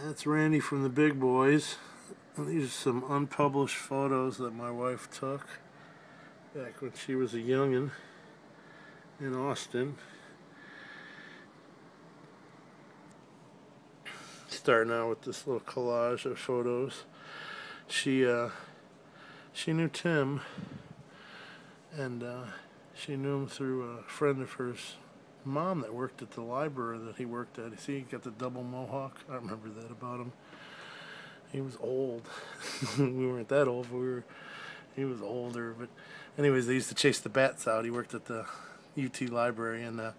That's Randy from the Big Boys. And these are some unpublished photos that my wife took back when she was a youngin' in Austin. Starting out with this little collage of photos. She knew Tim, and she knew him through a friend of hers mom that worked at the library that he worked at. You see, he got the double mohawk. I remember that about him. He was old. We weren't that old, but he was older. But anyways, they used to chase the bats out. He worked at the UT library, and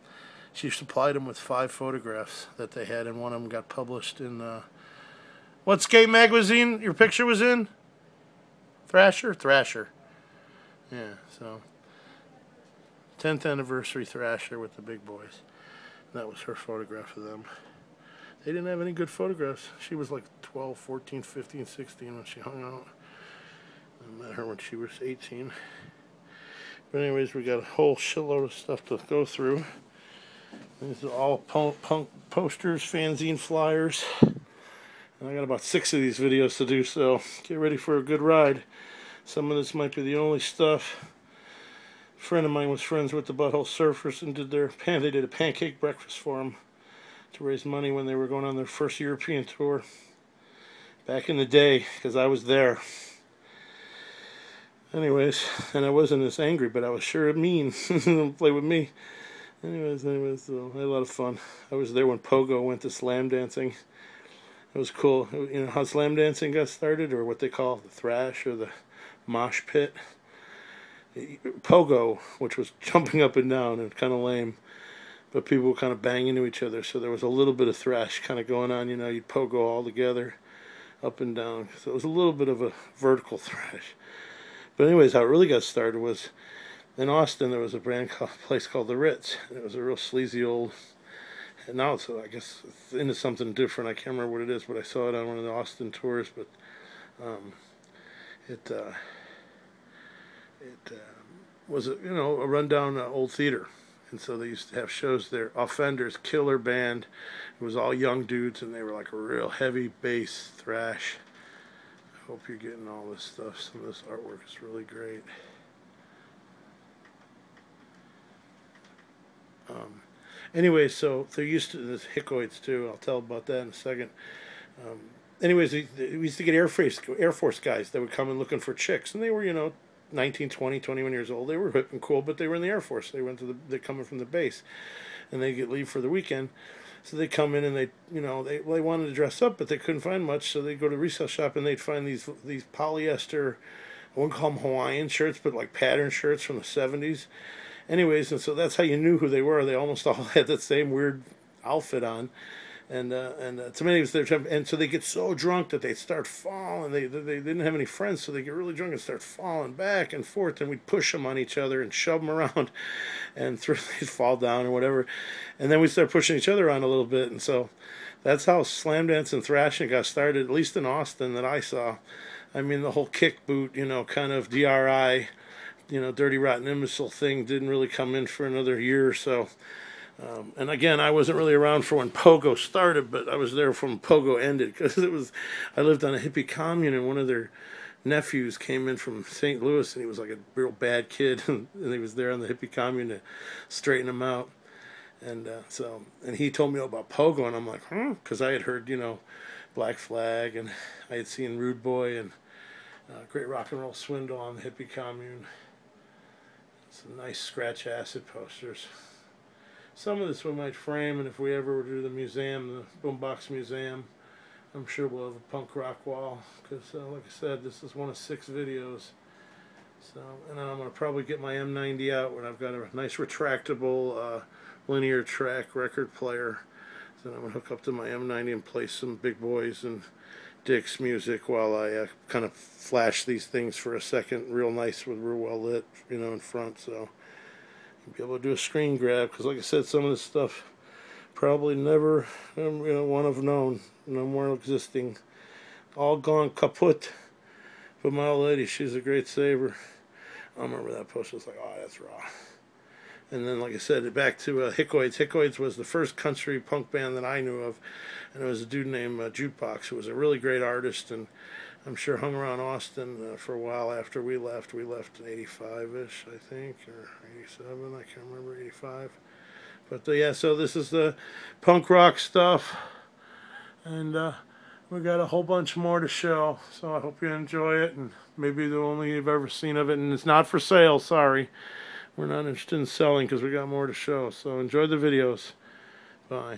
she supplied him with 5 photographs that they had, and one of them got published in what skate magazine your picture was in? Thrasher? Thrasher. Yeah, so 10th anniversary Thrasher with the Big Boys. And that was her photograph of them. They didn't have any good photographs. She was like 12, 14, 15, 16 when she hung out. I met her when she was 18. But anyways, we got a whole shitload of stuff to go through. These are all punk posters, fanzine flyers. And I got about 6 of these videos to do, so get ready for a good ride. Some of this might be the only stuff. A friend of mine was friends with the Butthole Surfers and they did a pancake breakfast for them to raise money when they were going on their first European tour. Back in the day, because I was there. Anyways, and I wasn't as angry, but I was sure mean. Don't play with me. Anyways, so I had a lot of fun. I was there when Pogo went to slam dancing. It was cool. You know how slam dancing got started, or what they call the thrash or the mosh pit. Pogo, which was jumping up and down and kind of lame, but people were kind of banging into each other, so there was a little bit of thrash kind of going on. You know, you'd pogo all together, up and down. So it was a little bit of a vertical thrash. But anyways, how it really got started was in Austin. There was a place called the Ritz. It was a real sleazy old. And now it's, I guess, it's into something different. I can't remember what it is, but I saw it on one of the Austin tours. But it was a rundown old theater, and so they used to have shows there. Offenders, killer band. It was all young dudes, and they were like a real heavy bass thrash. I hope you're getting all this stuff. Some of this artwork is really great. Anyway, so they're used to this Hickoids too. I'll tell about that in a second. Anyways, we used to get Air Force guys that would come in looking for chicks, and they were, 19, 20, 21 years old. They were hip and cool, but they were in the Air Force. They're coming from the base, and they get leave for the weekend. So they come in and they wanted to dress up, but they couldn't find much. So they go to the resale shop and they'd find these polyester, I wouldn't call them Hawaiian shirts, but like pattern shirts from the 70s. Anyways, and so that's how you knew who they were. They almost all had that same weird outfit on. And to many of us, and so they get so drunk that they start falling. They didn't have any friends, so they get really drunk and start falling back and forth. And we'd push them on each other and shove them around, and they'd fall down or whatever. And then we start pushing each other around a little bit. And so that's how slam dance and thrashing got started, at least in Austin that I saw. I mean, the whole kick boot, kind of DRI, Dirty Rotten Imbecile thing didn't really come in for another year or so. And again, I wasn't really around for when Pogo started, but I was there when Pogo ended, because I lived on a hippie commune, and one of their nephews came in from St. Louis, and he was like a real bad kid, and he was there on the hippie commune to straighten him out. And and he told me about Pogo, and I'm like, because I had heard, Black Flag, and I had seen Rude Boy and Great Rock and Roll Swindle on the hippie commune. Some nice scratch acid posters. Some of this we might frame, and if we ever were to do the museum, the Boombox Museum, I'm sure we'll have a punk rock wall, because like I said, this is one of 6 videos. So, and then I'm going to probably get my M90 out when I've got a nice retractable linear track record player. So I'm going to hook up to my M90 and play some Big Boys and Dick's music while I kind of flash these things for a second, real nice with real well lit, in front. So be able to do a screen grab, because like I said, some of this stuff probably never one have known, no more existing, all gone kaput. But my old lady, she's a great saver. I remember that post. Was like, oh, that's raw. And then, like I said, back to Hickoids. Hickoids was the first country punk band that I knew of, and it was a dude named Jukebox, who was a really great artist, and I'm sure hung around Austin for a while after we left. We left in 85-ish, I think, or 87, I can't remember, 85. But yeah, so this is the punk rock stuff, and we got a whole bunch more to show, so I hope you enjoy it, and maybe the only you've ever seen of it, and it's not for sale, sorry. We're not interested in selling because we got more to show, so enjoy the videos. Bye.